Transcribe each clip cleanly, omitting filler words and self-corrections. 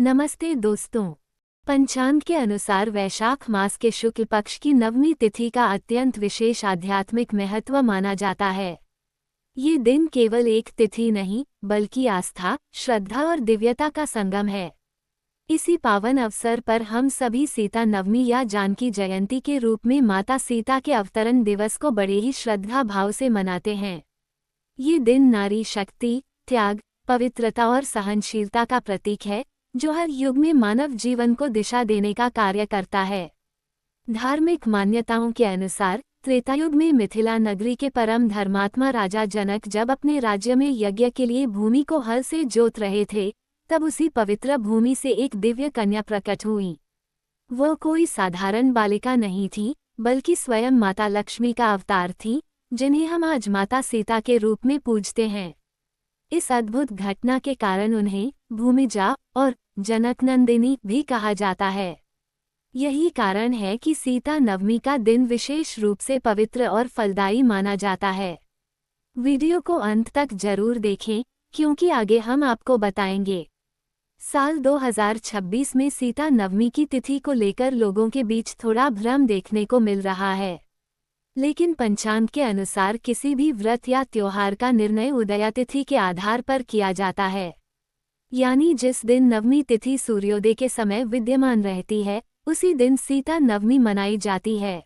नमस्ते दोस्तों। पंचांग के अनुसार वैशाख मास के शुक्ल पक्ष की नवमी तिथि का अत्यंत विशेष आध्यात्मिक महत्व माना जाता है। ये दिन केवल एक तिथि नहीं बल्कि आस्था, श्रद्धा और दिव्यता का संगम है। इसी पावन अवसर पर हम सभी सीता नवमी या जानकी जयंती के रूप में माता सीता के अवतरण दिवस को बड़े ही श्रद्धा भाव से मनाते हैं। ये दिन नारी शक्ति, त्याग, पवित्रता और सहनशीलता का प्रतीक है, जो हर युग में मानव जीवन को दिशा देने का कार्य करता है। धार्मिक मान्यताओं के अनुसार त्रेतायुग में मिथिला नगरी के परम धर्मात्मा राजा जनक जब अपने राज्य में यज्ञ के लिए भूमि को हल से जोत रहे थे, तब उसी पवित्र भूमि से एक दिव्य कन्या प्रकट हुई। वह कोई साधारण बालिका नहीं थी, बल्कि स्वयं माता लक्ष्मी का अवतार थी, जिन्हें हम आज माता सीता के रूप में पूजते हैं। इस अद्भुत घटना के कारण उन्हें भूमिजा और जनकनंदिनी भी कहा जाता है। यही कारण है कि सीता नवमी का दिन विशेष रूप से पवित्र और फलदायी माना जाता है। वीडियो को अंत तक जरूर देखें, क्योंकि आगे हम आपको बताएंगे। साल 2026 में सीता नवमी की तिथि को लेकर लोगों के बीच थोड़ा भ्रम देखने को मिल रहा है। लेकिन पंचांग के अनुसार किसी भी व्रत या त्योहार का निर्णय उदयातिथि के आधार पर किया जाता है। यानी जिस दिन नवमी तिथि सूर्योदय के समय विद्यमान रहती है, उसी दिन सीता नवमी मनाई जाती है।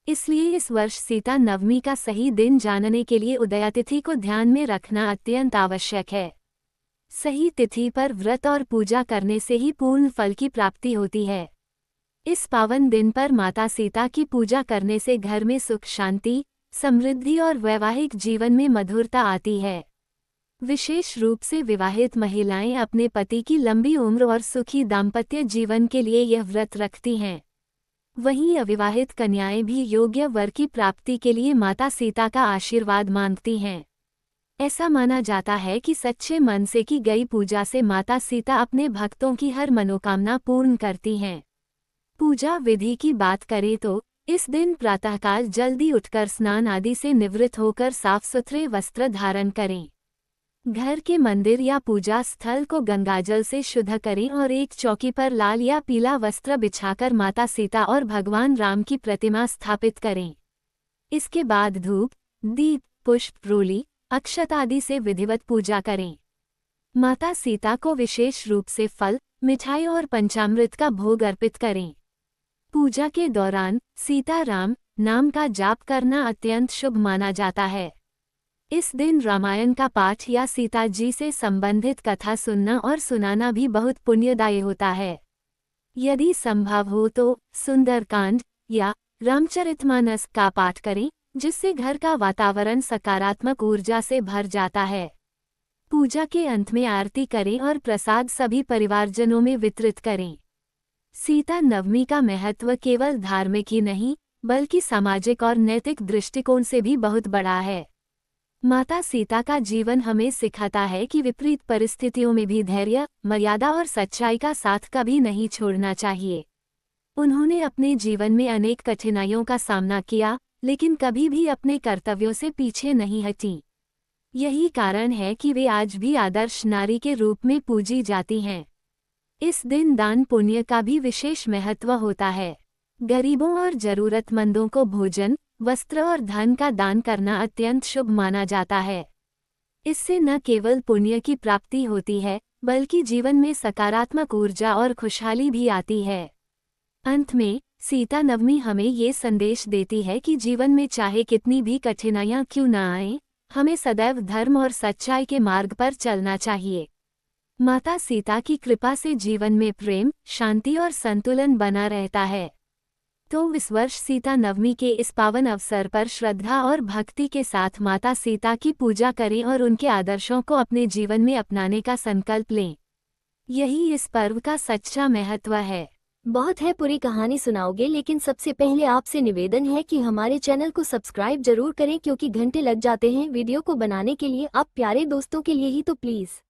इसलिए इस वर्ष सीता नवमी का सही दिन जानने के लिए उदयातिथि को ध्यान में रखना अत्यंत आवश्यक है। सही तिथि पर व्रत और पूजा करने से ही पूर्ण फल की प्राप्ति होती है। इस पावन दिन पर माता सीता की पूजा करने से घर में सुख शांति, समृद्धि और वैवाहिक जीवन में मधुरता आती है। विशेष रूप से विवाहित महिलाएं अपने पति की लंबी उम्र और सुखी दाम्पत्य जीवन के लिए यह व्रत रखती हैं। वहीं अविवाहित कन्याएं भी योग्य वर की प्राप्ति के लिए माता सीता का आशीर्वाद मांगती हैं। ऐसा माना जाता है कि सच्चे मन से की गई पूजा से माता सीता अपने भक्तों की हर मनोकामना पूर्ण करती हैं। पूजा विधि की बात करें तो इस दिन प्रातःकाल जल्दी उठकर स्नान आदि से निवृत्त होकर साफ सुथरे वस्त्र धारण करें। घर के मंदिर या पूजा स्थल को गंगाजल से शुद्ध करें और एक चौकी पर लाल या पीला वस्त्र बिछाकर माता सीता और भगवान राम की प्रतिमा स्थापित करें। इसके बाद धूप, दीप, पुष्प, रोली, अक्षत आदि से विधिवत पूजा करें। माता सीता को विशेष रूप से फल, मिठाई और पंचामृत का भोग अर्पित करें। पूजा के दौरान सीताराम नाम का जाप करना अत्यंत शुभ माना जाता है। इस दिन रामायण का पाठ या सीता जी से संबंधित कथा सुनना और सुनाना भी बहुत पुण्यदायी होता है। यदि संभव हो तो सुंदरकांड या रामचरितमानस का पाठ करें, जिससे घर का वातावरण सकारात्मक ऊर्जा से भर जाता है। पूजा के अंत में आरती करें और प्रसाद सभी परिवारजनों में वितरित करें। सीता नवमी का महत्व केवल धार्मिक ही नहीं, बल्कि सामाजिक और नैतिक दृष्टिकोण से भी बहुत बड़ा है। माता सीता का जीवन हमें सिखाता है कि विपरीत परिस्थितियों में भी धैर्य, मर्यादा और सच्चाई का साथ कभी नहीं छोड़ना चाहिए। उन्होंने अपने जीवन में अनेक कठिनाइयों का सामना किया, लेकिन कभी भी अपने कर्तव्यों से पीछे नहीं हटीं। यही कारण है कि वे आज भी आदर्श नारी के रूप में पूजी जाती हैं। इस दिन दान पुण्य का भी विशेष महत्व होता है। गरीबों और जरूरतमंदों को भोजन, वस्त्र और धन का दान करना अत्यंत शुभ माना जाता है। इससे न केवल पुण्य की प्राप्ति होती है, बल्कि जीवन में सकारात्मक ऊर्जा और खुशहाली भी आती है। अंत में सीता नवमी हमें ये संदेश देती है कि जीवन में चाहे कितनी भी कठिनाइयां क्यों न आएं, हमें सदैव धर्म और सच्चाई के मार्ग पर चलना चाहिए। माता सीता की कृपा से जीवन में प्रेम, शांति और संतुलन बना रहता है। तो इस वर्ष सीता नवमी के इस पावन अवसर पर श्रद्धा और भक्ति के साथ माता सीता की पूजा करें और उनके आदर्शों को अपने जीवन में अपनाने का संकल्प लें। यही इस पर्व का सच्चा महत्व है। बहुत है पूरी कहानी सुनाओगे, लेकिन सबसे पहले आपसे निवेदन है कि हमारे चैनल को सब्सक्राइब जरूर करें, क्योंकि घंटे लग जाते हैं वीडियो को बनाने के लिए। आप प्यारे दोस्तों के लिए ही तो प्लीज़